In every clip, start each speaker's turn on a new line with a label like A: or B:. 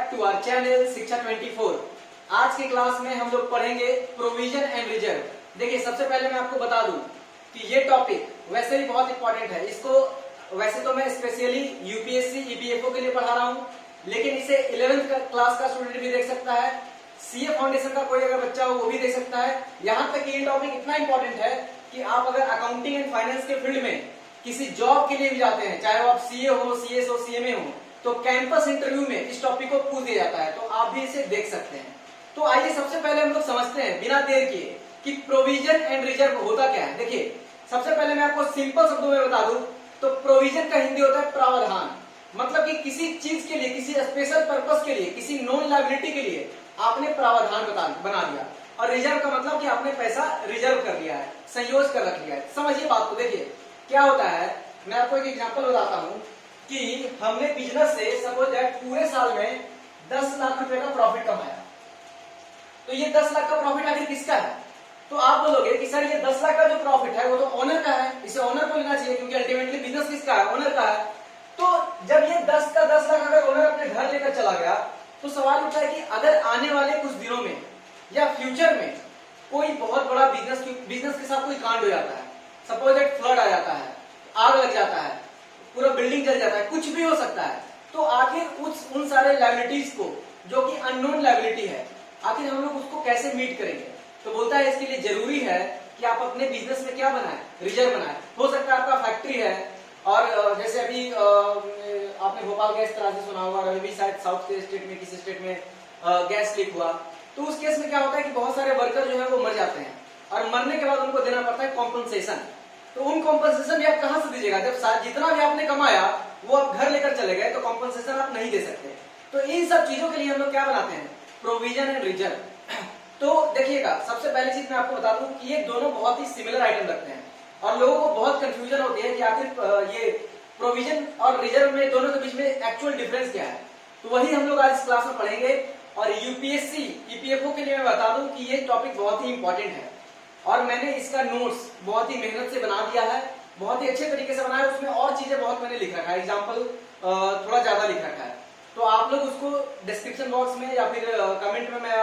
A: Back to our channel शिक्षा 24। आज की क्लास में हम लोग पढ़ेंगे प्रोविजन एंड रिजर्व। देखिए, सबसे पहले मैं आपको बता दूं कि ये टॉपिक वैसे भी बहुत इंपॉर्टेंट है। इसको वैसे तो मैं स्पेशली यूपीएससी ईपीएफओ के लिए पढ़ा रहा हूं, लेकिन इसे 11th क्लास का स्टूडेंट भी देख सकता है, सीए फाउंडेशन का कोई अगर बच्चा हो वो भी देख सकता है। यहाँ तक ये टॉपिक इतना इंपॉर्टेंट है कि आप अगर अकाउंटिंग एंड फाइनेंस के फील्ड में किसी जॉब के लिए भी जाते हैं, चाहे वो आप सीए हो, सीएस हो, सीएमए हो, तो कैंपस इंटरव्यू में इस टॉपिक को पूछ दिया जाता है, तो आप भी इसे देख सकते हैं। तो आइए सबसे पहले हम लोग समझते हैं बिना देर किए कि प्रोविजन एंड रिजर्व होता क्या है। देखिए, सबसे पहले मैं आपको सिंपल शब्दों में बता दूं तो प्रोविजन का हिंदी होता है प्रावधान। मतलब कि किसी चीज के लिए, किसी स्पेशल पर्पस के लिए, किसी नॉन लायबिलिटी के लिए आपने प्रावधान बना दिया। और रिजर्व का मतलब कि आपने पैसा रिजर्व कर लिया है, संयोज कर रख लिया है। समझिए बात को। देखिए क्या होता है, मैं आपको एक एग्जांपल बताता हूं कि हमने बिजनेस से सपोज दैट पूरे साल में 10 लाख रुपए का प्रॉफिट कमाया। तो ये 10 लाख का प्रॉफिट आखिर किसका है? तो आप बोलोगे कि सर ये 10 लाख का जो प्रॉफिट है वो तो ओनर का है, इसे ओनर को लेना चाहिए, क्योंकि अल्टीमेटली बिजनेस किसका है? ओनर का है। तो जब ये 10 का 10 लाख अगर ओनर अपने घर लेकर चला गया, तो सवाल उठता है कि अगर आने वाले कुछ दिनों में या फ्यूचर में कोई बहुत बड़ा बिजनेस के साथ कोई कांड हो जाता है, सपोज दैट फ्लड आ जाता है, आग लग जाता है, पूरा बिल्डिंग जल जाता है, कुछ भी हो सकता है, तो आखिर उन सारे लायबिलिटीज को जो कि अननोन लायबिलिटी है, आखिर हम लोग उसको कैसे मीट करेंगे? तो बोलता है इसके लिए जरूरी है कि आप अपने बिजनेस में क्या बनाएं? रिजर्व बनाएं। हो सकता है आपका फैक्ट्री है और जैसे अभी आपने भोपाल गैस त्रासदी सुना होगा, अभी शायद साउथ के स्टेट में किसी स्टेट में गैस लीक हुआ, तो उस केस में क्या होता है कि बहुत सारे वर्कर जो है वो मर जाते हैं और मरने के बाद उनको देना पड़ता है कॉम्पनसेशन। तो उन कॉम्पनसेशन भी आप कहां से दीजिएगा? जब जितना भी आपने कमाया वो आप घर लेकर चले गए, तो कॉम्पनसेशन आप नहीं दे सकते। तो इन सब चीजों के लिए हम लोग क्या बनाते हैं? Provision and reserve. तो देखिएगा, सबसे पहली चीज मैं आपको बता दूं कि ये दोनों बहुत ही सिमिलर आइटम रखते हैं और लोगों को बहुत कंफ्यूजन होती है कि आखिर ये प्रोविजन और रिजर्व में दोनों के बीच में एक्चुअल डिफरेंस क्या है। तो वही हम लोग आज इस क्लास में पढ़ेंगे। और यूपीएससी ईपीएफओ के लिए मैं बता दूं कि ये टॉपिक बहुत ही इंपॉर्टेंट है और मैंने इसका नोट्स बहुत ही मेहनत से बना दिया है, बहुत ही अच्छे तरीके से बनाया। उसमें और चीजें बहुत मैंने लिख रखा है, एग्जाम्पल थोड़ा ज्यादा लिख रखा है। तो आप लोग उसको डिस्क्रिप्शन बॉक्स में या फिर कमेंट में मैं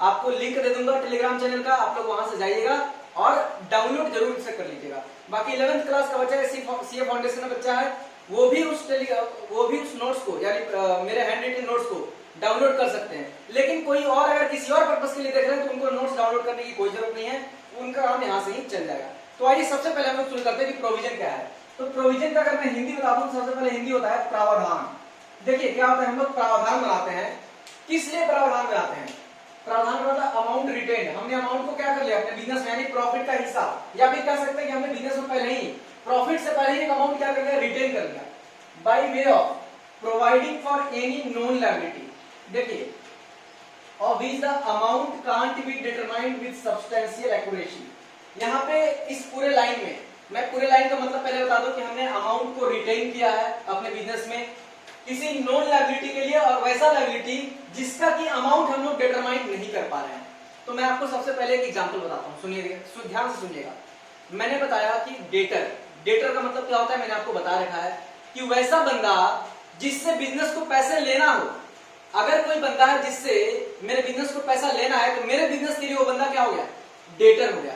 A: आपको लिंक दे दूंगा टेलीग्राम चैनल का, आप लोग वहां से जाइएगा और डाउनलोड जरूर से कर लीजिएगा। बाकी 11th क्लास का बच्चा है, सीए फाउंडेशन का बच्चा है, वो भी उस नोट्स को यानी मेरे हैंड रिटन नोट्स को डाउनलोड कर सकते हैं। लेकिन कोई और अगर किसी और पर्पस के लिए देख रहे हैं तो उनको नोट्स डाउनलोड करने की कोई जरूरत नहीं है, उनका काम यहाँ से ही चल जाएगा। तो आइए सबसे पहले हम लोग शुरू करते हैं कि प्रोविजन क्या है। तो प्रोविजन का अगर मैं हिंदी बता दूं, सबसे पहले हिंदी होता है प्रावधान। देखिए क्या होता है, हम लोग प्रावधान बनाते हैं। किस लिए प्रावधान बनाते हैं? प्रावधान का मतलब अमाउंट रिटेन। हमने अमाउंट को क्या कर लिया? अपने बिजनेस में यानी प्रॉफिट का हिस्सा, या फिर कह सकते हैं कि हमने बिजनेस में पहले ही प्रॉफिट से पहले ही एक अमाउंट क्या कर लिया? रिटेन कर लिया by way of providing for any non liability. देखिए, of which the amount can't be determined with substantial accuracy। यहाँ पे इस पूरे लाइन में, मैं पूरे लाइन का मतलब पहले बता दूं कि हमने अमाउंट को रिटेन किया है अपने बिजनेस में किसी नॉन लायबिलिटी के लिए, और वैसा लायबिलिटी जिसका कि अमाउंट हम लोग डिटरमाइन नहीं कर पा रहे हैं। तो मैं आपको सबसे पहले एक एग्जांपल बताता हूँ, सुनिएगा, ध्यान से सुनिएगा। मैंने बताया कि डेटर का मतलब क्या होता है, मैंने आपको बता रखा है कि वैसा बंदा जिससे बिजनेस को पैसे लेना हो। अगर कोई बंदा है जिससे मेरे बिजनेस को पैसा लेना है, तो मेरे बिजनेस के लिए वो बंदा क्या हो गया? डेटर हो गया।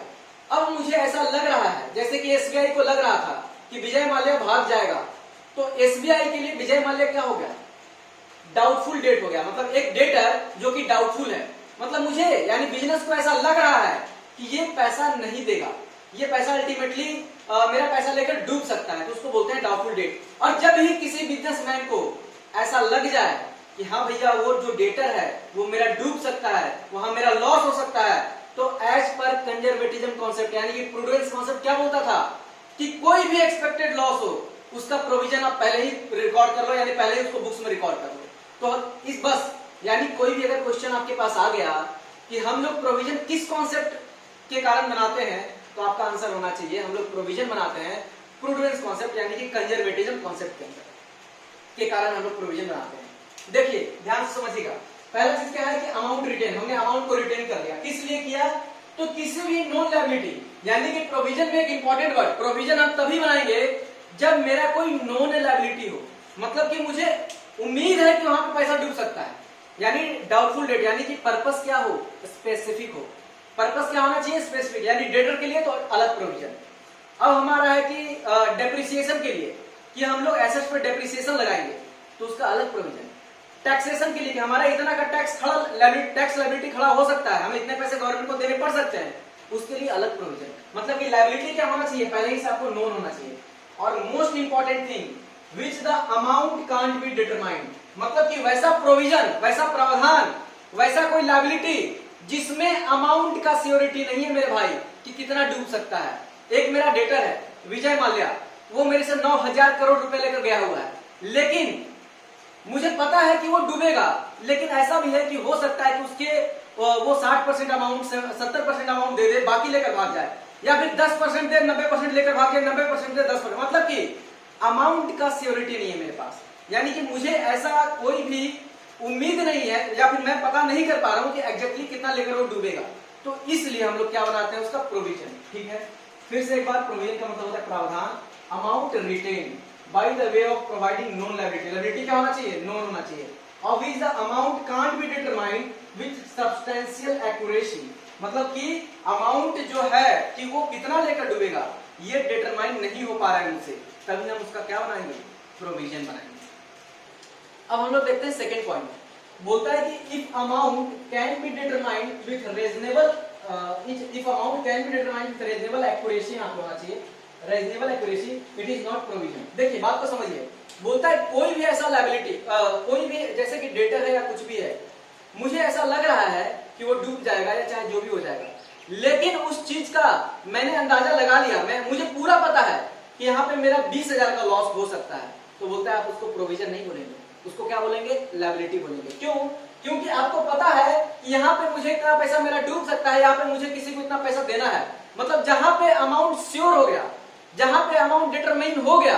A: अब मुझे ऐसा लग रहा है जैसे कि एसबीआई को लग रहा था कि विजय माल्या भाग जाएगा, तो एसबीआई के लिए विजय माल्या क्या हो गया? डाउटफुल डेट हो गया। मतलब एक डेटर जो कि डाउटफुल है, मतलब मुझे यानी बिजनेस को ऐसा लग रहा है कि ये पैसा नहीं देगा, ये पैसा अल्टीमेटली मेरा पैसा लेकर डूब सकता है, तो उसको बोलते हैं डाउटफुल डेट। और जब ही किसी बिजनेसमैन को ऐसा लग जाए कि हाँ भैया वो जो डेटर है वो मेरा डूब सकता है, वहां मेरा लॉस हो सकता है, तो एज पर कंजर्वेटिज्म कॉन्सेप्ट यानी कि प्रूडेंस कॉन्सेप्ट क्या बोलता था कि कोई भी एक्सपेक्टेड लॉस हो उसका प्रोविजन आप पहले ही रिकॉर्ड कर लो, यानी पहले ही उसको बुक्स में रिकॉर्ड कर लो। तो इस बस यानी कोई भी अगर क्वेश्चन आपके पास आ गया कि हम लोग प्रोविजन किस कॉन्सेप्ट के कारण बनाते हैं, तो आपका आंसर होना चाहिए हम लोग प्रोविजन बनाते हैं प्रूडेंस कॉन्सेप्ट यानी कि कंजर्वेटिज्म कॉन्सेप्ट के अंदर के कारण हम लोग प्रोविजन बनाते हैं। देखिए ध्यान से समझिएगा, पहला चीज क्या है कि अमाउंट रिटेन। हमने अमाउंट को रिटेन कर लिया, किस लिए किया? तो किसी भी नॉन लायबिलिटी यानी कि प्रोविजन में एक इंपॉर्टेंट वर्ड, प्रोविजन हम तभी बनाएंगे जब मेरा कोई नॉन लायबिलिटी हो। मतलब कि मुझे उम्मीद है कि वहां पे पैसा डूब सकता है। यानी डाउटफुल डेट, यानी कि पर्पस क्या हो, स्पेसिफिक हो। पर्पस क्या होना चाहिए, स्पेसिफिक, यानी डेटर के लिए तो अलग प्रोविजन। अब हमारा है कि डेप्रिसिएशन के लिए, कि हम लोग एसेट्स पर डेप्रिसिएशन लगाएंगे तो उसका अलग प्रोविजन। टैक्सेशन के लिए कि हमारा इतना का टैक्स लायबिलिटी खड़ा हो सकता है, हमें इतने पैसे गवर्नमेंट को देने पड़ सकते हैं, उसके लिए अलग प्रोविजन। मतलब कि लायबिलिटी क्या होना चाहिए, पहले ही से आपको नोन होना चाहिए। और most important thing, which the amount can't be determined, मतलब कि वैसा प्रोविजन, वैसा प्रावधान, वैसा कोई लायबिलिटी जिसमें अमाउंट का सियोरिटी नहीं है मेरे भाई कि कितना डूब सकता है। एक मेरा डेटर है विजय माल्या, वो मेरे से 9,000 करोड़ रुपए लेकर गया हुआ है, लेकिन मुझे पता है कि वो डूबेगा, लेकिन ऐसा भी है कि हो सकता है कि उसके वो 60% अमाउंट, 70% अमाउंट दे दे, बाकी लेकर भाग जाए, या फिर 10% दे, 90% लेकर भाग जाए, 90% दे, 10%, मतलब कि अमाउंट का सियोरिटी नहीं है मेरे पास। यानी कि मुझे ऐसा कोई भी उम्मीद नहीं है, या फिर मैं पता नहीं कर पा रहा हूं कि एग्जैक्टली कितना लेकर वो डूबेगा, तो इसलिए हम लोग क्या बनाते हैं, उसका प्रोविजन। ठीक है, फिर से एक बार, प्रोविजन का मतलब होता है प्रावधान। Amount written by the way of providing known liability, liability क्या होना चाहिए, नोन होना चाहिए। और which the amount can't be determined with substantial accuracy, मतलब कि अमाउंट जो है कि वो कितना लेकर डूबेगा ये डिटरमाइन नहीं हो पा रहा है मुझसे, तभी हम उसका क्या बनाएंगे, प्रोविजन बनाएंगे। अब हम लोग देखते हैं सेकेंड पॉइंट, बोलता है कि if amount can be determined with reasonable, if amount can be determined with reasonable accuracy, यहाँ पे होना चाहिए reasonable accuracy, it is not provision. देखिए बात को समझिए, बोलता है कोई भी ऐसा लायबिलिटी, कोई भी जैसे कि डेटर है या कुछ भी है, मुझे ऐसा लग रहा है कि वो डूब जाएगा या चाहे जो भी हो जाएगा, लेकिन उस चीज का मैंने अंदाजा लगा लिया, मुझे पूरा पता है कि यहाँ पे मेरा 20,000 का लॉस हो सकता है, तो बोलता है आप उसको प्रोविजन नहीं बोलेंगे, उसको क्या बोलेंगे, लायबिलिटी बोलेंगे। क्यों? क्योंकि आपको पता है कि यहाँ पे मुझे इतना पैसा मेरा डूब सकता है, यहाँ पे मुझे किसी को इतना पैसा देना है, मतलब जहां पे अमाउंट श्योर हो गया, जहां पे अमाउंट डिटरमाइन हो गया,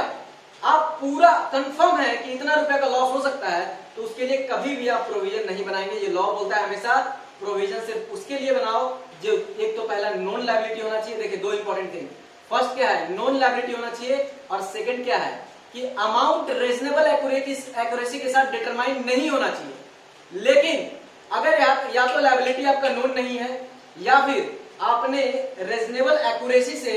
A: आप पूरा कंफर्म है कि इतना रुपए का लॉस हो सकता है, तो उसके लिए कभी भी आप प्रोविजन नहीं बनाएंगे। ये लॉ बोलता है हमेशा प्रोविजन सिर्फ उसके लिए बनाओ जो, एक तो पहला नॉन लायबिलिटी होना चाहिए। देखिए दो इंपॉर्टेंट थिंग, फर्स्ट क्या है, नॉन लायबिलिटी होना चाहिए, और सेकंड क्या है कि अमाउंट रीजनेबल एक्यूरेसी के साथ डिटरमाइन नहीं होना चाहिए। लेकिन अगर या तो लायबिलिटी आपका नोन नहीं है, या फिर आपने रीजनेबल एक्यूरेसी से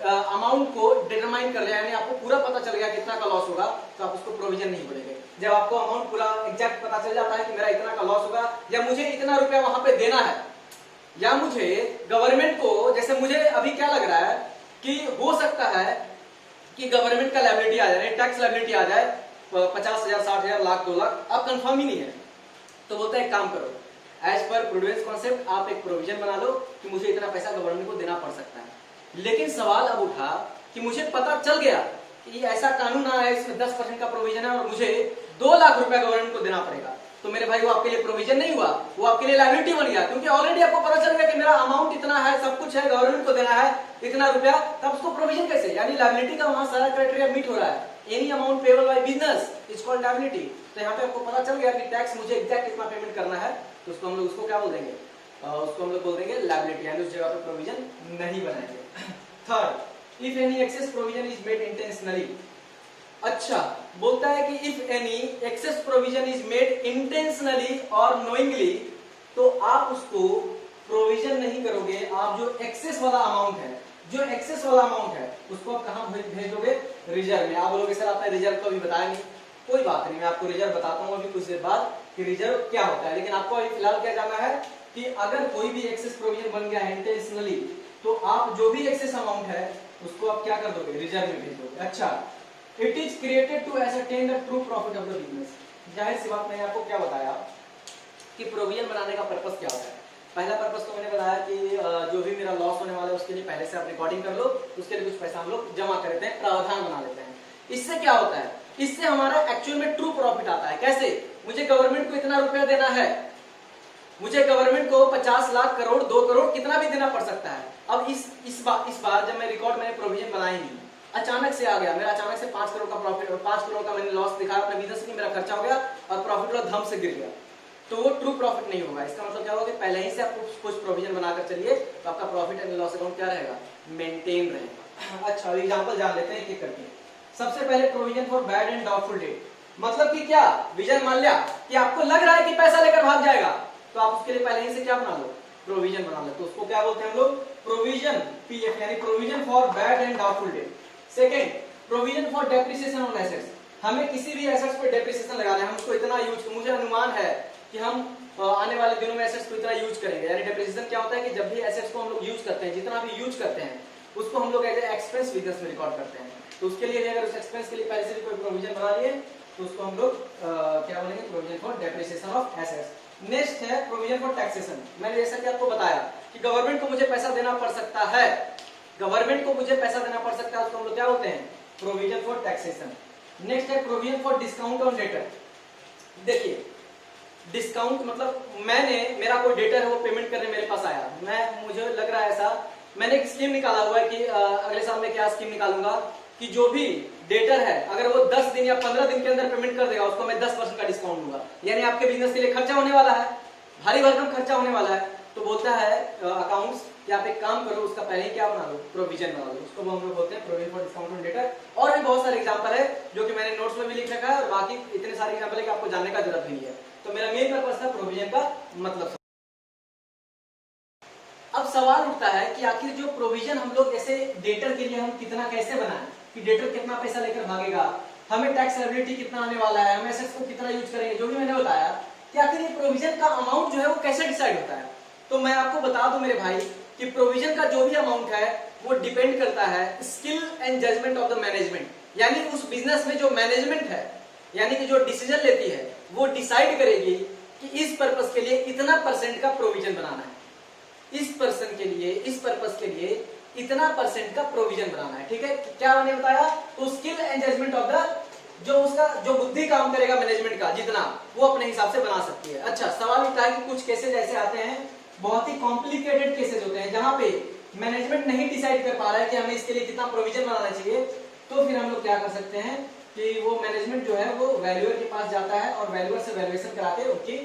A: अमाउंट को डिटरमाइन कर लिया, यानी आपको पूरा पता चल गया कितना का लॉस होगा, तो आप उसको प्रोविजन नहीं बोलेंगे। जब आपको अमाउंट पूरा एग्जैक्ट पता चल जाता है कि मेरा इतना का लॉस होगा, या मुझे इतना रुपया वहां पे देना है, या मुझे गवर्नमेंट को, जैसे मुझे अभी क्या लग रहा है कि हो सकता है कि गवर्नमेंट का लायबिलिटी आ जाए, टैक्स लायबिलिटी आ जाए 50,000, 60,000, लाख, 2 लाख, अब कंफर्म ही नहीं है, तो बोलते हैं एक काम करो, एज पर प्रूडेंस कॉन्सेप्ट आप एक प्रोविजन बना लो कि मुझे इतना पैसा गवर्नमेंट को देना पड़ सकता है। लेकिन सवाल अब उठा कि मुझे पता चल गया कि ऐसा कानून आया है, इसमें 10% का प्रोविजन है और मुझे 2 लाख रुपया गवर्नमेंट को देना पड़ेगा, तो मेरे भाई वो आपके लिए प्रोविजन नहीं हुआ, वो आपके लिए लायबिलिटी बन गया, क्योंकि ऑलरेडी आपको पता चल गया कि मेरा अमाउंट इतना है, सब कुछ है, गवर्नमेंट को देना है इतना रुपया, तब उसको प्रोविजन कैसे, यानी लायबिलिटी का वहां सारा क्राइटेरिया मीट हो रहा है। Any amount payable by business is called liability. तो यहाँ पे आपको पता चल गया कि टैक्स मुझे एग्जैक्ट इतना पेमेंट करना है, तो उसको हम लोग उसको क्या बोल देंगे, उसको हम लोग बोल देंगे लायबिलिटी, यानी उस जगह पे प्रोविजन नहीं बनाएंगे। Third, if any excess provision is made intentionally. अच्छा, बोलता है कि if any excess provision is made intentionally और नोइंगली, तो आप उसको प्रोविजन नहीं करोगे, आप जो एक्सेस वाला अमाउंट है, जो एक्सेस वाला अमाउंट है उसको आप कहां भेज दोगे, रिजर्व में। आप बोलोगे सर आपने रिजर्व को अभी बताया नहीं, कोई बात नहीं, मैं आपको रिजर्व बताता हूं अभी कुछ देर बाद कि रिजर्व क्या होता है, लेकिन आपको अभी फिलहाल क्या जानना है कि अगर कोई भी एक्सेस प्रोविजन बन गया है इंटेंशनली, तो आप जो भी एक्सेस अमाउंट है उसको आप क्या कर दोगे, रिजर्व में भेज दोगे। अच्छा, it is created to ascertain the true profit of the business. जाहिर सी बात, मैंने आपको क्या बताया कि प्रोविजन बनाने का पर्पस क्या होता है। पहला पर्पस तो मैंने बताया कि जो भी मेरा लॉस होने वाला है उसके लिए पहले से आप रिकॉर्डिंग कर लो, उसके लिए कुछ पैसा हम लोग जमा कर लेते हैं, प्रावधान बना लेते हैं। इससे क्या होता है, इससे हमारा एक्चुअल में ट्रू प्रॉफिट आता है। कैसे, मुझे गवर्नमेंट को इतना रुपया देना है, मुझे गवर्नमेंट को 50 लाख, करोड़, 2 करोड़, कितना भी देना पड़ सकता है। अब इस बार जब मैं रिकॉर्ड, मैंने प्रोविजन बनाई नहीं, अचानक से आ गया, मेरा अचानक से 5 करोड़ का प्रॉफिट, 5 करोड़ का मैंने लॉस दिखाया अपने बिजनेस में, मेरा खर्चा हो गया और प्रॉफिट वाला धम से गिर गया, तो वो ट्रू प्रॉफिट नहीं होगा। इसका मतलब क्या होगा कि पहले ही से आप कुछ प्रोविजन बनाकर चलिए, तो आपका प्रॉफिट एंड लॉस अकाउंट क्या रहेगा, मेंटेन रहेगा। अच्छा, एग्जांपल जान लेते हैं एक एक करके। सबसे पहले provision for bad and doubtful debt. मतलब कि क्या, विजन मान लिया कि आपको लग रहा है कि पैसा लेकर भाग जाएगा, तो आप उसके लिए पहले ही से क्या बना लो, प्रोविजन बना लो। तो उसको क्या बोलते हैं हम लोग, प्रोविजन, पीएफ, यानी provision for bad and doubtful debt. Second, provision for depreciation on assets, हमें किसी भी एसेट्स पे डेप्रिसिएशन लगाना है, हम उसको इतना यूज, मुझे अनुमान है कि हम आने वाले दिनों में एसेट्स को इतना यूज करेंगे। यानी डेप्रिसिएशन क्या होता है कि जब भी एसेट्स को हम लोग यूज करते हैं, जितना भी यूज करते हैं उसको हम लोग एज एक्सपेंस बिजनेस में रिकॉर्ड करते हैं। तो उसके लिए अगर उस एक्सपेंस के लिए पहले से भी कोई प्रोविजन बना लिए तो उसको हम लोग क्या बोलेंगे, provision for depreciation of assets. Next है प्रोविजन फॉर टैक्सेशन। मैंने जैसा कि आपको बताया कि गवर्नमेंट को मुझे पैसा देना पड़ सकता है, गवर्नमेंट को मुझे पैसा देना पड़ सकता है, उसको हम लोग क्या बोलते हैं, प्रोविजन फॉर टैक्सेशन। नेक्स्ट है provision for discount on debtor. देखिए डिस्काउंट मतलब मेरा कोई डेटर है वो पेमेंट करने मेरे पास आया, मुझे लग रहा है ऐसा, मैंने एक स्कीम निकाला हुआ है कि अगले साल में क्या स्कीम निकालूंगा कि जो भी डेटर है अगर वो 10 दिन या 15 दिन के अंदर पेमेंट कर देगा उसको मैं 10% का डिस्काउंट दूंगा। यानी आपके बिजनेस के लिए खर्चा होने वाला है, भारी भरकम खर्चा होने वाला है, तो बोलता है अकाउंट्स कि आप एक काम करो, उसका पहले ही क्या बना लो, प्रोविजन बना लो। उसको हम लोग बोलते हैं provision for discount on debtor. और भी बहुत सारे एग्जांपल है जो कि मैंने नोट्स में भी लिख रखा है, और बाकी इतने सारे एग्जांपल है कि आपको जानने का जरूरत नहीं है। तो मेरा मेन पर्पस था प्रोविजन का मतलब। अब सवाल उठता है कि आखिर जो प्रोविजन हम लोग ऐसे डेटर के लिए हम कितना कैसे बनाएं, कि डेटर कितना पैसा लेकर भागेगा, हमें टैक्स लायबिलिटी कितना आने वाला है, हम एसेट्स को कितना यूज करेंगे, जो भी मैंने बताया कि आखिर ये प्रोविजन का अमाउंट जो है वो कैसे डिसाइड होता है। तो मैं आपको बता दूं मेरे भाई कि प्रोविजन का जो भी अमाउंट है वो डिपेंड करता है skill and judgement of the management, यानी उस बिजनेस में जो मैनेजमेंट है, यानी कि जो डिसीजन लेती है वो डिसाइड करेगी कि इस पर्पस के लिए इतना परसेंट का प्रोविजन बनाना है, इस पर्सन के लिए, इस पर्पस के लिए इतना परसेंट का प्रोविजन बनाना है। ठीक है, क्या मैंने बताया, तो skill and judgement of the, जो बुद्धि काम करेगा मैनेजमेंट का जितना, वो अपने हिसाब से बना सकती है। अच्छा, सवाल उठता है कि कुछ केसेस ऐसे आते हैं, बहुत ही कॉम्प्लिकेटेड केसेस होते हैं जहां पे मैनेजमेंट नहीं डिसाइड कर पा रहा है कि हमें इसके लिए कितना प्रोविजन बनाना चाहिए, तो फिर हम लोग क्या कर सकते हैं कि वो मैनेजमेंट जो है वो वैल्यूअर के पास जाता है और वैल्यूअर से वैल्यूएशन करा के उनकी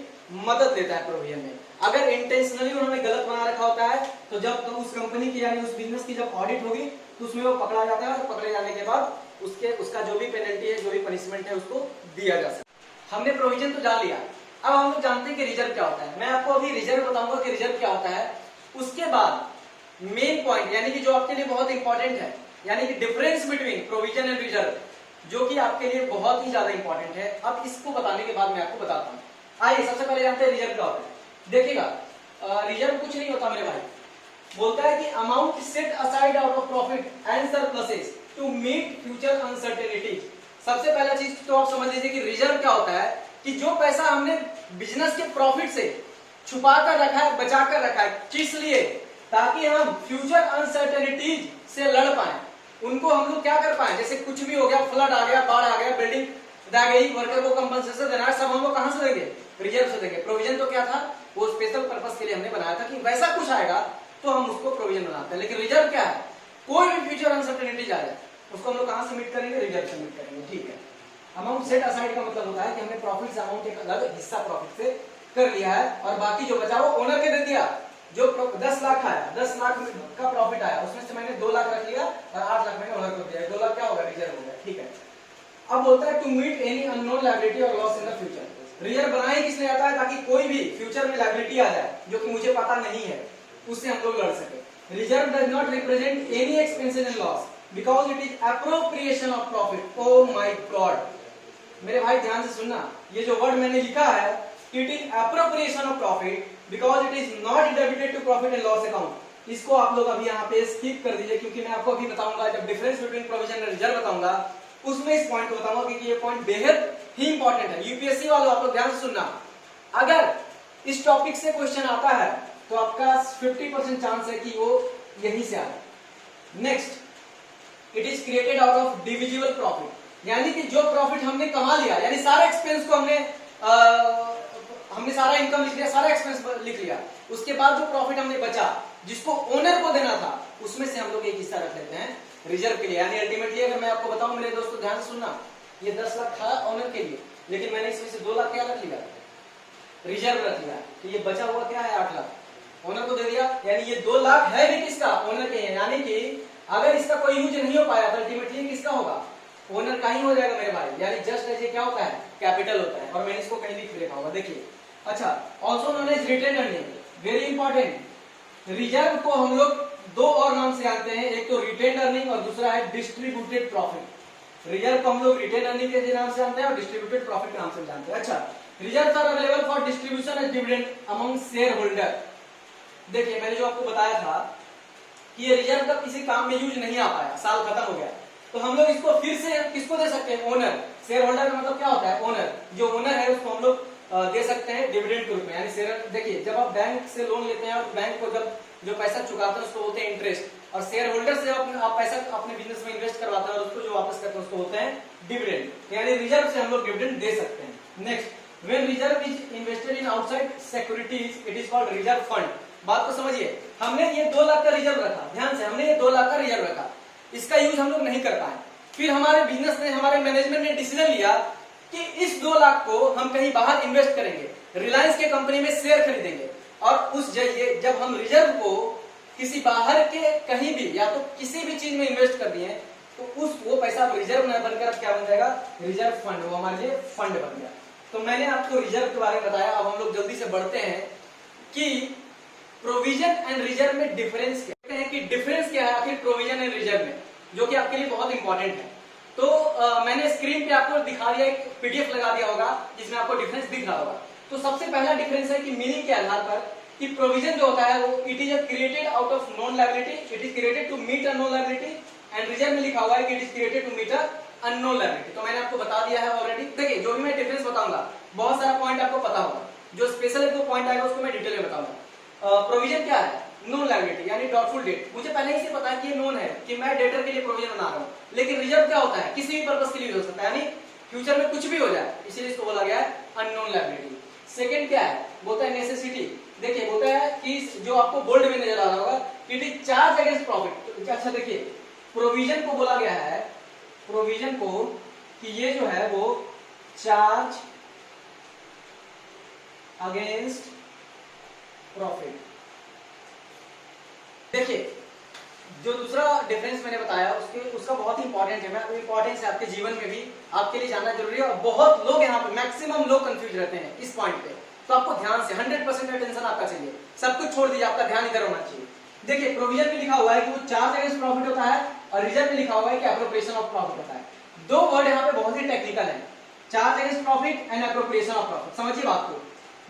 A: मदद लेता है प्रोविजन में। अगर इंटेंशनली उन्होंने गलत बना रखा होता है तो जब तो उस कंपनी की यानी उस बिजनेस की जब ऑडिट होगी तो उसमें वो पकड़ा जाता है, और पकड़े जाने के बाद उसका जो भी पेनल्टी है, जो भी पनिशमेंट है, उसको दिया जा सकता है। हमने प्रोविजन तो जान लिया, अब हम लोग जानते हैं कि रिजर्व क्या होता है। मैं आपको अभी रिजर्व बताऊंगा कि रिजर्व क्या होता है। उसके बाद मेन पॉइंट, यानी कि जो आपके लिए बहुत इंपॉर्टेंट है, यानी कि difference between provision and reserve, जो कि आपके लिए बहुत ही ज्यादा इंपॉर्टेंट है। अब इसको बताने के बाद मैं आपको बताता हूँ। आइए सबसे पहले जानते हैं रिजर्व क्या होता है। देखिएगा, रिजर्व कुछ नहीं होता मेरे भाई, बोलता है कि amount set aside out of profit and surpluses to meet future uncertainties. सबसे पहला चीज तो आप समझ लीजिए कि रिजर्व क्या होता है, कि जो पैसा हमने बिजनेस के प्रॉफिट से छुपा कर रखा है, बचा कर रखा है, किस लिए, ताकि हम फ्यूचर अनसर्टेनिटीज से लड़ पाए, उनको हम लोग क्या कर पाए। जैसे कुछ भी हो गया, फ्लड आ गया, बाढ़ आ गया, बिल्डिंग दा गई, वर्कर को कंपनसेशन देना है, सब हम लोग कहां से देंगे, रिजर्व से देंगे। प्रोविजन तो क्या था, वो स्पेशल पर्पस के लिए हमने बनाया था कि वैसा कुछ आएगा तो हम उसको प्रोविजन बनाते हैं। लेकिन रिजर्व क्या है, कोई भी फ्यूचर अनसर्टेनिटीज आ जाए उसको हम लोग कहां से मीट करेंगे, रिजर्व से मीट करेंगे। ठीक है, अमाउंट सेट असाइड का मतलब होता है कि हमने प्रॉफिट से अमाउंट एक अलग हिस्सा प्रॉफिट से कर लिया है और बाकी जो बचा वो ओनर के दे दिया। जो 10 लाख आया, 10 लाख का प्रॉफिट आया, उसमें से मैंने 2 लाख रख लिया और 8 लाख मैंने ओनर को दिया। 2 लाख क्या होगा, रिजर्व हो गया। ठीक है, अब बोलता है to meet any unknown liability और loss in the future. Reserve बनाए किसने आता है, ताकि कोई भी फ्यूचर में लायबिलिटी आ जाए जो कि मुझे पता नहीं है, उससे हम लोग लड़ सके। Reserve does not represent any expenses and loss because it is appropriation of profit. Oh my God, मेरे भाई ध्यान से सुनना, ये जो वर्ड मैंने लिखा है, it is appropriation of profit because it is not debited to profit and loss account. इसको आप लोग अभी यहाँ पे स्किप कर दीजिए, क्योंकि मैं आपको अभी बताऊंगा जब difference between provision and reserve बताऊंगा उसमें इस पॉइंट को बताऊंगा, क्योंकि ये पॉइंट बेहद ही इंपॉर्टेंट है। यूपीएससी वालों आप लोग ध्यान से सुनना, अगर इस टॉपिक से क्वेश्चन आता है तो आपका 50% चांस है कि वो यहीं से आए। Next, it is created out of divisible profit, यानी कि जो प्रॉफिट हमने कमा लिया, यानी सारे एक्सपेंस को हमने सारा इनकम लिख लिया, सारा एक्सपेंस लिख लिया, उसके बाद जो प्रॉफिट हमने बचा जिसको ओनर को देना था, उसमें से हम लोग एक हिस्सा रख लेते हैं रिजर्व के लिए। यानी अल्टीमेटली अगर मैं आपको बताऊं मेरे दोस्तों, ध्यान से सुनना, ये 10 लाख था ओनर के लिए, लेकिन मैंने इसमें से 2 लाख क्या रख लिया, रिजर्व रख लिया, तो ये बचा हुआ क्या है, 8 लाख ओनर को दे दिया। यानी ये 2 लाख है भी किसका, ओनर के है। यानी कि अगर इसका कोई यूज नहीं हो पाया तो अल्टीमेटली किसका होगा, ओनर का ही हो जाएगा मेरे भाई, यानी जस्ट एज ये क्या होता है, कैपिटल होता है। और मैंने इसको कहीं लिख लिखा होगा, देखिए। अच्छा, also known as retained earning, very important. Reserve को हम लोग दो और नाम से जानते हैं, एक तो रिटेन अर्निंग और दूसरा है डिस्ट्रीब्यूटेड प्रॉफिट। रिजर्व को हम लोग रिटेन अर्निंग के नाम से जानते हैं और डिस्ट्रीब्यूटेड प्रॉफिट के नाम से जानते हैं। अच्छा, reserve are available for distribution as dividend among shareholder. देखिए मैंने जो आपको बताया था कि ये रिजर्व का किसी काम में यूज नहीं आ पाया, साल खत्म हो गया, तो हम लोग इसको फिर से किसको दे सकते हैं, ओनर। शेयर होल्डर का मतलब क्या होता है, ओनर। जो ओनर है उसको हम लोग दे सकते हैं डिविडेंड के रूप में, यानी शेयर। देखिए जब आप बैंक से लोन लेते हैं और बैंक को जब जो पैसा चुकाते हैं उसको होते हैं इंटरेस्ट, और शेयर होल्डर से आप पैसा अपने बिजनेस में इन्वेस्ट करवाते हैं और उसको जो वापस करते हैं उसको होते हैं डिविडेंड, यानी रिजर्व से हम लोग डिविडेंड दे सकते हैं। Next, when reserve is invested in outside securities it is called reserve fund। बात को समझिए, हमने ये 2 लाख का रिजर्व रखा, ध्यान से, हमने ये 2 लाख का रिजर्व रखा, इसका यूज हम लोग नहीं कर पाए। फिर हमारे बिजनेस ने, हमारे मैनेजमेंट ने डिसीजन लिया कि इस 2 लाख को हम कहीं बाहर इन्वेस्ट करेंगे, रिलायंस के कंपनी में शेयर खरीदेंगे, और उस जरिए जब हम रिजर्व को किसी बाहर के कहीं भी या तो किसी भी चीज में इन्वेस्ट कर दिए तो वो पैसा अब रिजर्व न बनकर अब क्या बन जाएगा, रिजर्व फंड, वो हमारे लिए फंड बन गया। तो मैंने आपको रिजर्व के बारे में बताया। अब हम लोग जल्दी से बढ़ते हैं कि प्रोविजन एंड रिजर्व में डिफरेंस क्या है, कि डिफरेंस क्या है आखिर प्रोविजन एंड रिजर्व में, जो कि आपके लिए बहुत इंपॉर्टेंट है। तो मैंने स्क्रीन पे आपको दिखा दिया, एक पीडीएफ लगा दिया होगा जिसमें आपको डिफरेंस दिख रहा होगा। तो सबसे पहला डिफरेंस है कि मीनिंग के आधार पर कि प्रोविजन जो होता है वो it is created out of known liability, it is created to meet a known liability, and reserve में लिखा हुआ है कि it is created to meet a unknown liability. तो मैंने आपको बता दिया है ऑलरेडी। देखिए जो भी मैं डिफरेंस बताऊंगा बहुत सारा पॉइंट आपको पता होगा, जो स्पेशल एक दो पॉइंट आएगा उसको मैं डिटेल में बताऊंगा। प्रोविजन क्या है, नॉन लायबिलिटी यानी डाउटफुल डेट। मुझे पहले ही से पता है कि ये नॉन है, कि मैं डेटर के लिए प्रोविजन बना रहा हूँ, लेकिन रिजर्व क्या होता है, किसी भी पर्पस के लिए हो सकता है, यानी फ्यूचर में कुछ भी हो जाए, इसीलिए इसको बोला गया है अननोन लायबिलिटी। सेकंड क्या है, बोलता है नेसेसिटी। देखिए बोलता है कि जो आपको बोल्ड में नजर आ रहा होगा, it is charge against profit. अच्छा देखिए, प्रोविजन को बोला गया है, प्रोविजन को, कि ये जो है वो चार्ज अगेंस्ट प्रॉफिट। देखिए जो दूसरा डिफरेंस मैंने बताया उसका बहुत ही इंपॉर्टेंट है, इंपॉर्टेंस है आपके जीवन में भी, आपके लिए जानना जरूरी है। और बहुत लोग यहाँ पे, मैक्सिमम लोग कंफ्यूज रहते हैं इस पॉइंट पे, तो आपको ध्यान से 100% अटेंशन आपका चाहिए, सब कुछ छोड़ दीजिए, आपका ध्यान इधर होना चाहिए। देखिए प्रोविजन में लिखा हुआ है कि वो चार्ज अगेंस्ट प्रॉफिट होता है, और रिजर्व में लिखा हुआ है कि एप्रोप्रिएशन ऑफ प्रॉफिट होता है। दो वर्ड यहाँ पे बहुत ही टेक्निकल है, charge against profit and appropriation of profit. समझिए बात को,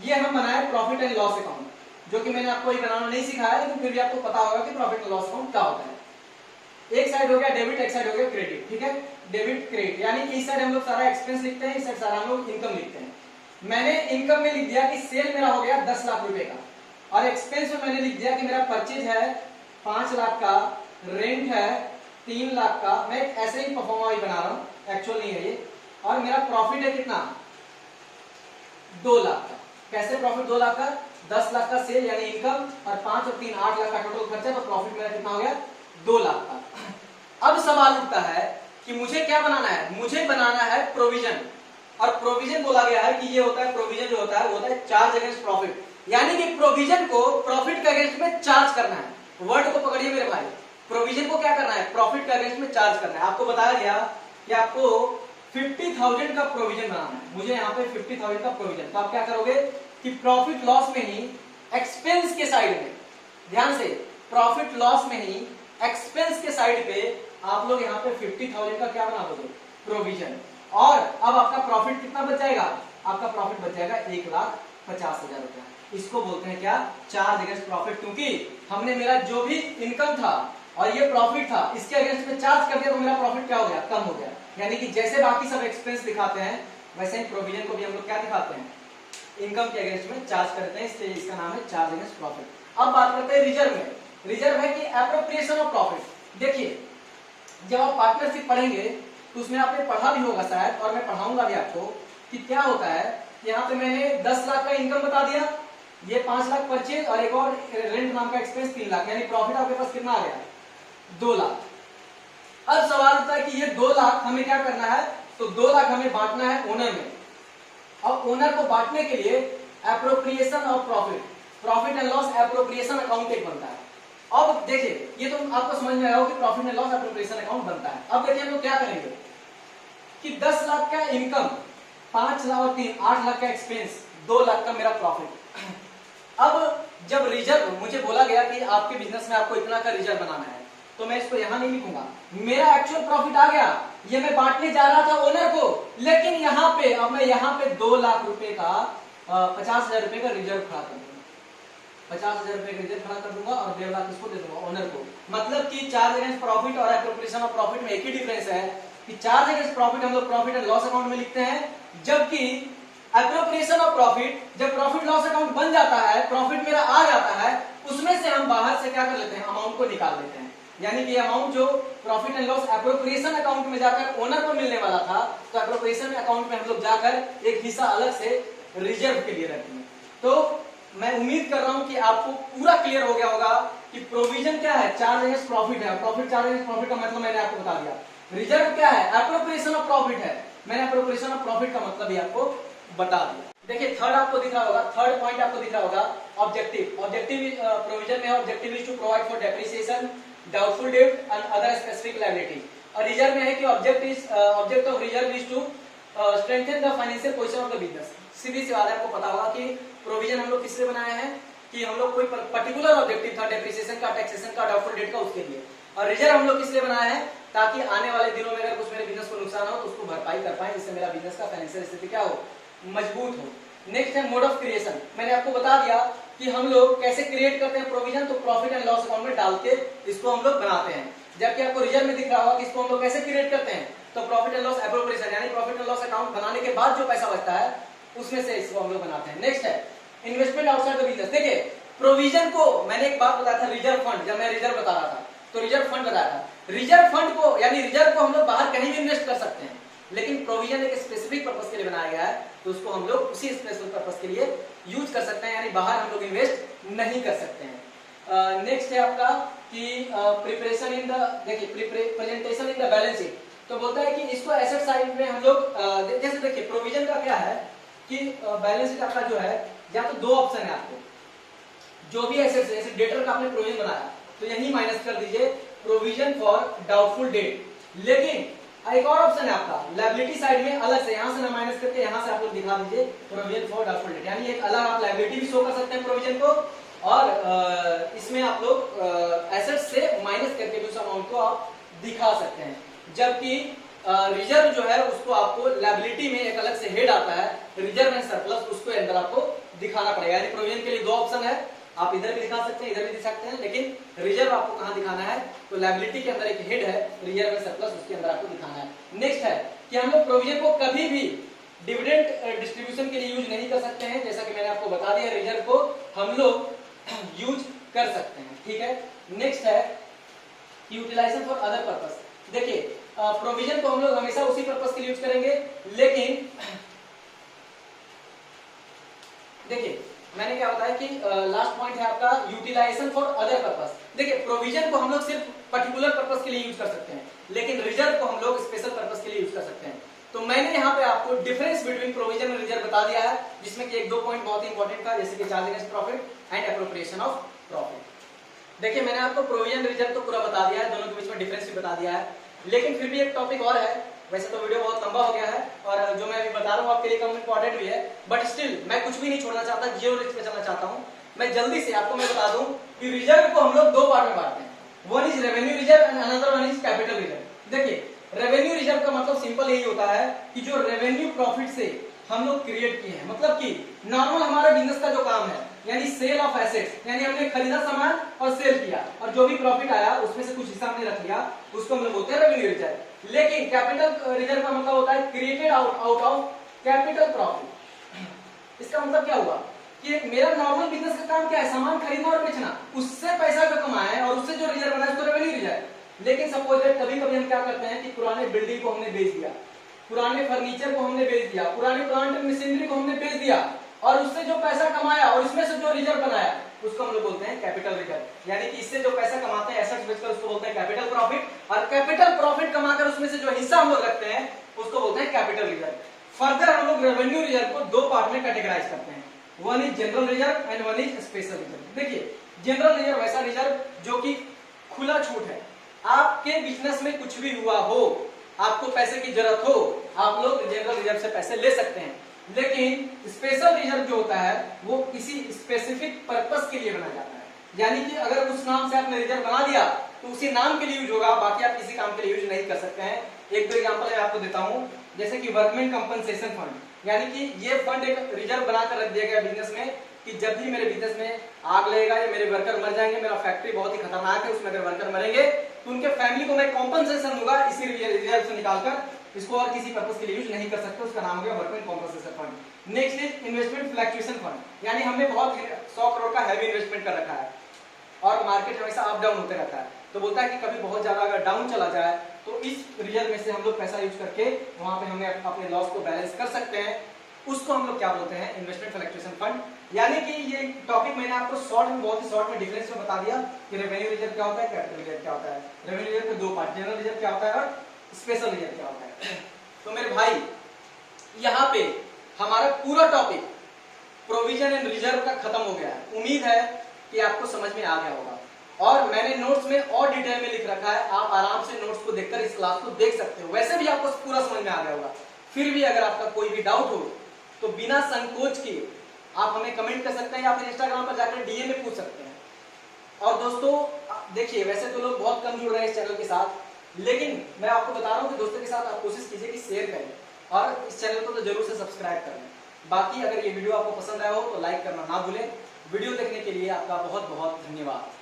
A: ये हम बनाए प्रॉफिट एंड लॉस अकाउंट, जो कि मैंने आपको ये बनाना नहीं सिखाया, लेकिन फिर भी आपको पता होगा कि प्रॉफिट एंड लॉस अकाउंट क्या होता है। एक साइड हो गया डेबिट, एक साइड हो गया क्रेडिट, ठीक है, डेबिट क्रेडिट, यानी कि इस साइड हम लोग सारा एक्सपेंस लिखते हैं, इस साइड सारा हम लोग इनकम लिखते हैं। मैंने इनकम में लिख दिया कि सेल मेरा हो गया 10 लाख रुपए का, और एक्सपेंस में मैंने लिख दिया कि मेरा परचेज है 5 लाख का, रेंट है 3 लाख का। मैं ऐसे ही परफॉर्मा बना रहा हूँ, एक्चुअल नहीं है ये। और मेरा प्रॉफिट है कितना, 2 लाख का। कैसे प्रॉफिट 2 लाख का, 10 लाख का सेल यानी इनकम, और 5 और 3 8 लाख का टोटल खर्चा, तो प्रॉफिट मेरा कितना हो गया, 2 लाख का। अब सवाल उठता है कि मुझे क्या बनाना है, मुझे बनाना है प्रोविजन, और प्रोविजन बोला गया है कि ये होता है, प्रोविजन जो होता है वो होता है चार्ज अगेंस्ट प्रॉफिट, यानी कि प्रोविजन को प्रॉफिट के अगेंस्ट में चार्ज करना है। वर्ड को पकड़िए मेरे भाई, प्रोविजन को क्या करना है, प्रॉफिट के अगेंस्ट में चार्ज करना है। आपको बताया गया कि आपको 50,000 का प्रोविजन बनाना है, मुझे यहाँ पे 50,000 का प्रोविजन। तो आप क्या करोगे कि प्रॉफिट लॉस में ही एक्सपेंस के साइड में, ध्यान से, प्रॉफिट लॉस में ही एक्सपेंस के साइड पे आप लोग यहाँ पे 50,000 का क्या बना दोगे, प्रोविजन। और अब आपका प्रॉफिट कितना बच जाएगा, आपका प्रॉफिट बच जाएगा 1,50,000 रुपया। इसको बोलते हैं क्या, चार्ज अगेंस्ट प्रॉफिट, क्योंकि हमने मेरा जो भी इनकम था और ये प्रॉफिट था, इसके अगेंस्ट में चार्ज कर दिया, तो मेरा प्रॉफिट क्या हो गया, कम हो गया। यानी कि जैसे बाकी सब एक्सपेंस दिखाते हैं, वैसे ही प्रोविजन को भी हम लोग क्या दिखाते हैं, इनकम के अगेंस्ट में चार्ज करते हैं, इसलिए इसका नाम है चार्ज अगेंस्ट प्रॉफिट। अब बात करते हैं रिजर्व में। रिजर्व है कि एप्रोप्रिएशन ऑफ प्रॉफिट। देखिए जब आप पार्टनरशिप पढ़ेंगे तो उसमें आपने पढ़ा भी होगा शायद, और मैं पढ़ाऊंगा भी आपको कि क्या होता है। यहाँ पे मैंने 10 लाख का इनकम बता दिया, ये 5 लाख परचेज, और एक और रेंट नाम का एक्सपेंस 3 लाख, यानी प्रॉफिट आपके पास कितना आ गया, 2 लाख। अब सवाल उठता है कि ये 2 लाख हमें क्या करना है, तो 2 लाख हमें बांटना है ओनर में। अब ओनर को बांटने के लिए appropriation of profit, profit and loss appropriation account एक बनता है। अब देखिए ये तो आपको समझ में आया हो कि profit and loss appropriation account बनता है। अब देखिए हम लोग क्या करेंगे, कि 10 लाख का इनकम, 5 लाख और 3 8 लाख का एक्सपेंस, 2 लाख का मेरा प्रॉफिट। अब जब रिजर्व मुझे बोला गया कि आपके बिजनेस में आपको इतना का रिजर्व बनाना है, तो मैं इसको यहां नहीं लिखूंगा, मेरा एक्चुअल प्रॉफिट आ गया, ये मैं बांटने जा रहा था ओनर को, लेकिन यहाँ पे अब मैं यहाँ पे 2 लाख रुपए का 50,000 रुपए का रिजर्व खड़ा कर दूंगा, 50,000 रुपए का रिजर्व खड़ा कर दूंगा और 1.5 लाख इसको दे दूंगा ओनर को। मतलब कि चार्ज अगेंस्ट प्रॉफिट और एप्रोप्रिएशन ऑफ प्रॉफिट में एक ही डिफरेंस है कि चार्ज अगेंस्ट प्रॉफिट हम लोग प्रॉफिट एंड लॉस अकाउंट में लिखते हैं, जबकि एप्रोप्रिएशन ऑफ प्रॉफिट जब प्रॉफिट लॉस अकाउंट बन जाता है, प्रॉफिट मेरा आ जाता है, उसमें से हम बाहर से क्या कर लेते हैं, अमाउंट को निकाल देते हैं। यानी कि अमाउंट जो profit and loss appropriation account में जाकर ओनर को मिलने वाला था, तो एप्रोप्रिएशन अकाउंट में हम लोग जाकर एक हिस्सा अलग से रिजर्व के लिए रखते हैं। तो मैं उम्मीद कर रहा हूं कि आपको पूरा क्लियर हो गया होगा कि प्रोविजन क्या है, चार्ज अगेंस्ट प्रॉफिट है, प्रॉफिट चार्ज अगेंस्ट प्रॉफिट का मतलब मैंने आपको बता दिया, रिजर्व क्या है, एप्रोप्रिएशन ऑफ प्रॉफिट है, मैंने एप्रोप्रिएशन ऑफ प्रॉफिट का मतलब भी आपको बता दिया। देखिए थर्ड आपको दिख रहा होगा, थर्ड पॉइंट आपको दिख रहा होगा ऑब्जेक्टिव। ऑब्जेक्टिव प्रोविजन में objective is to provide for depreciation, doubtful debt and other specific liability. और रिजर्व में है कि object of reserve is to strengthen the financial position of the business. सीधी सी बात है, आपको पता होगा कि प्रोविजन हम लोग किससे बनाए हैं कि हम लोग कोई पर्टिकुलर ऑब्जेक्टिव था, डेप्रिसिएशन का, टैक्सेशन का, डाउटफुल डेट का, उसके लिए। और रिजर्व हम लोग किस लिए बनाए हैं, ताकि आने वाले दिनों में अगर कुछ मेरे बिजनेस को नुकसान हो तो उसको भरपाई कर पाए, जिससे मेरा बिजनेस का फाइनेंशियल स्थिति क्या हो, मजबूत हो। नेक्स्ट है मोड ऑफ क्रिएशन। मैंने आपको बता दिया कि हम लोग कैसे क्रिएट करते हैं प्रोविजन, तो प्रॉफिट एंड लॉस अकाउंट में डाल के इसको हम लोग बनाते हैं। जबकि आपको रिजर्व में दिख रहा होगा कि इसको हम लोग कैसे क्रिएट करते हैं, तो प्रॉफिट एंड लॉस एप्रोप्रिएशन, यानी प्रॉफिट एंड लॉस अकाउंट बनाने के बाद जो पैसा बचता है उसमें से इसको हम लोग बनाते हैं। नेक्स्ट है इन्वेस्टमेंट आउटसाइड द बिजनेस। देखिए प्रोविजन को मैंने एक बात बताया था, रिजर्व फंड, जब मैं रिजर्व बता रहा था तो रिजर्व फंड बताया था। रिजर्व फंड को यानी रिजर्व को हम लोग बाहर कहीं भी इन्वेस्ट कर सकते हैं, लेकिन प्रोविजन एक स्पेसिफिक पर्पस के लिए बनाया गया है, तो उसको हम लोग उसी स्पेसिफिक पर्पस के लिए यूज कर सकते हैं, यानी बाहर हम लोग इन्वेस्ट नहीं कर सकते हैं। नेक्स्ट है आपका कि प्रिपरेशन इन द, देखिए presentation in the balance sheet. तो बोलता है कि इसको एसेट साइड में हम लोग जैसे देखिए प्रोविजन का क्या है कि बैलेंस शीट आपका जो है, या तो दो ऑप्शन है आपको, जो भी एसेट्स जैसे डेटर का आपने प्रोविजन बनाया तो यही माइनस कर दीजिए प्रोविजन फॉर डाउटफुल डेट। लेकिन एक और ऑप्शन है आपका लायबिलिटी साइड में अलग से, यहां से ना माइनस करके यहां से आप लोग दिखा दीजिए प्रोविजन फॉर डाउटफुल डेट, यानी एक अलग आप लायबिलिटी भी शो कर सकते हैं प्रोविजन को, और इसमें आप लोग एसेट से माइनस करके भी उस अमाउंट को आप दिखा सकते हैं। जबकि रिजर्व जो है उसको आपको लायबिलिटी में एक अलग से हेड आता है, रिजर्व एंड सरप्लस, उसको अंदर आपको दिखाना पड़ेगा। यानी प्रोविजन के लिए दो ऑप्शन है, आप इधर भी दिखा सकते हैं, इधर भी दिखा सकते हैं, लेकिन रिजर्व आपको कहां दिखाना है, तो लायबिलिटी के अंदर एक हेड है, रिजर्व एंड सरप्लस, उसके अंदर आपको दिखाना है। नेक्स्ट है कि हम लोग प्रोविजन को कभी भी डिविडेंड डिस्ट्रीब्यूशन के लिए यूज नहीं कर सकते हैं, जैसा कि मैंने आपको बता दिया, रिजर्व को हम लोग यूज कर सकते हैं, ठीक है। नेक्स्ट है यूटिलाइजेशन फॉर अदर पर्पस। देखिए प्रोविजन को हम लोग हमेशा उसी पर्पस के लिए यूज करेंगे, लेकिन देखिए मैंने क्या बताया कि लास्ट पॉइंट है आपका यूटिलाइजेशन फॉर अदर पर्पस। देखिए प्रोविजन को हम लोग सिर्फ पर्टिकुलर पर्पस के लिए यूज कर सकते हैं, लेकिन रिजर्व को हम लोग स्पेशल पर्पस के लिए यूज कर सकते हैं। तो मैंने यहाँ पे आपको डिफरेंस बिटवीन प्रोविजन और रिजर्व बता दिया है, जिसमें कि एक दो पॉइंट बहुत ही इंपॉर्टेंट था, जैसे कि charge against profit and appropriation of profit. देखिए मैंने आपको प्रोविजन रिजर्व तो पूरा बता दिया है, दोनों के बीच में डिफरेंस भी बता दिया है, लेकिन फिर भी एक टॉपिक और है। वैसे तो वीडियो बहुत लंबा हो गया है और जो मैं अभी बता रहा हूँ आपके लिए कम इम्पोर्टेंट भी है, बट स्टिल मैं कुछ भी नहीं छोड़ना चाहता, जीरो रिस्क पे चलना चाहता हूँ। मैं जल्दी से आपको मैं बता दूं कि रिजर्व को हम लोग दो पार्ट में बांटते हैं, one is revenue reserve and another one is capital reserve. देखिए रेवेन्यू रिजर्व का मतलब सिंपल यही होता है कि जो रेवेन्यू प्रॉफिट से हम लोग क्रिएट किए हैं, मतलब कि नॉर्मल हमारा बिजनेस का जो काम है, यानी सेल ऑफ एसेट्स, यानी हमने खरीदा सामान और सेल किया और जो भी प्रॉफिट आया उसमें से कुछ हिस्सा हमने रख लिया, उसको हम लोग बोलते हैं रेवेन्यू रिजर्व। लेकिन कैपिटल रिजर्व का मतलब होता है created out of capital profit. इसका मतलब क्या हुआ कि मेरा नॉर्मल बिजनेस का काम क्या है, सामान खरीदना और बेचना, उससे पैसा जो कमाया है और उससे जो रिजर्व बना है उसको रेवेन्यू रिजर्व। लेकिन सपोज कभी कभी हम क्या करते हैं कि पुराने बिल्डिंग को हमने बेच दिया, पुराने फर्नीचर को हमने बेच दिया, पुराने प्लांट मशीनरी को हमने बेच दिया और उससे जो पैसा कमाया और इसमें से जो रिजर्व बनाया उसको हम लोग बोलते हैं कैपिटल रिजर्व। यानी कि इससे जो पैसा कमाते हैं एसेट्स बेचकर उसको बोलते हैं कैपिटल प्रॉफिट, और कैपिटल प्रॉफिट कमाकर उसमें से जो हिस्सा हम लोग रखते हैं उसको बोलते हैं कैपिटल रिजर्व। फर्दर हम लोग रेवेन्यू रिजर्व को दो पार्ट में कैटेगराइज करते हैं, one is general reserve and one is special reserve. देखिए जनरल रिजर्व ऐसा रिजर्व जो कि खुला छूट है, आपके बिजनेस में कुछ भी हुआ हो, आपको पैसे की जरूरत हो, आप लोग जनरल रिजर्व से पैसे ले सकते हैं। लेकिन स्पेशल रिजर्व जो होता है वो किसी स्पेसिफिक पर्पस के लिए बनाया जाता है, यानी कि अगर उस नाम से आपने रिजर्व बना दिया तो उसी नाम के लिए यूज होगा, बाकी आप किसी काम के लिए यूज नहीं कर सकते हैं। एक दो एग्जांपल मैं आपको देता हूं, जैसे कि वर्कमैन कंपनसेशन फंड, यानी कि ये फंड एक रिजर्व बनाकर रख दिया गया बिजनेस में कि जब भी मेरे बिजनेस में आग लगेगा या मेरे वर्कर मर जाएंगे, मेरा फैक्ट्री बहुत ही खतरनाक है, उसमें अगर वर्कर मरेंगे तो उनके फैमिली को मैं कॉम्पनसेशन दूंगा इसी रिजर्व से निकालकर, इसको और किसी पर्पस के लिए यूज नहीं कर सकते, उसका नाम हो गया workman compensation fund. Next is investment fluctuation fund, यानी हमने बहुत 100 करोड़ का हैवी इन्वेस्टमेंट कर रखा है और मार्केट हमेशा अप डाउन होते रहता है, तो बोलता है कि कभी बहुत ज्यादा अगर डाउन चला जाए तो इस रिजर्व में से हम लोग पैसा यूज करके वहां पे हमें अपने लॉस को बैलेंस कर सकते हैं, उसको हम लोग क्या बोलते हैं, इन्वेस्टमेंट फ्लक्चुएशन फंड। यानी कि ये टॉपिक मैंने आपको शॉर्ट में, बहुत ही शॉर्ट में डिफरेंस में बता दिया कि रेवेन्यू रिजर्व क्या होता है, कैपिटल रिजर्व क्या होता है। रेवेन्यू रिजर्व के दो पार्ट, जनरल रिजर्व क्या होता है और स्पेशल रिजर्व क्या होता है। तो मेरे भाई यहाँ पे हमारा पूरा टॉपिक प्रोविजन एंड रिजर्व का खत्म हो गया है। उम्मीद है कि आपको समझ में आ गया होगा और मैंने नोट्स में और डिटेल में लिख रखा है, आप आराम से नोट्स को देखकर इस क्लास को देख सकते हो। वैसे भी आपको पूरा समझ में आ गया होगा, फिर भी अगर आपका कोई भी डाउट हो तो बिना संकोच किए आप हमें कमेंट कर सकते हैं या फिर इंस्टाग्राम पर जाकर डीएम में पूछ सकते हैं। और दोस्तों देखिए, वैसे तो लोग बहुत कम जुड़ रहे हैं इस चैनल के साथ, लेकिन मैं आपको बता रहा हूँ कि दोस्तों के साथ आप कोशिश कीजिए कि शेयर करें और इस चैनल को तो जरूर से सब्सक्राइब कर लें। बाकी अगर ये वीडियो आपको पसंद आया हो तो लाइक करना ना भूलें। वीडियो देखने के लिए आपका बहुत बहुत धन्यवाद।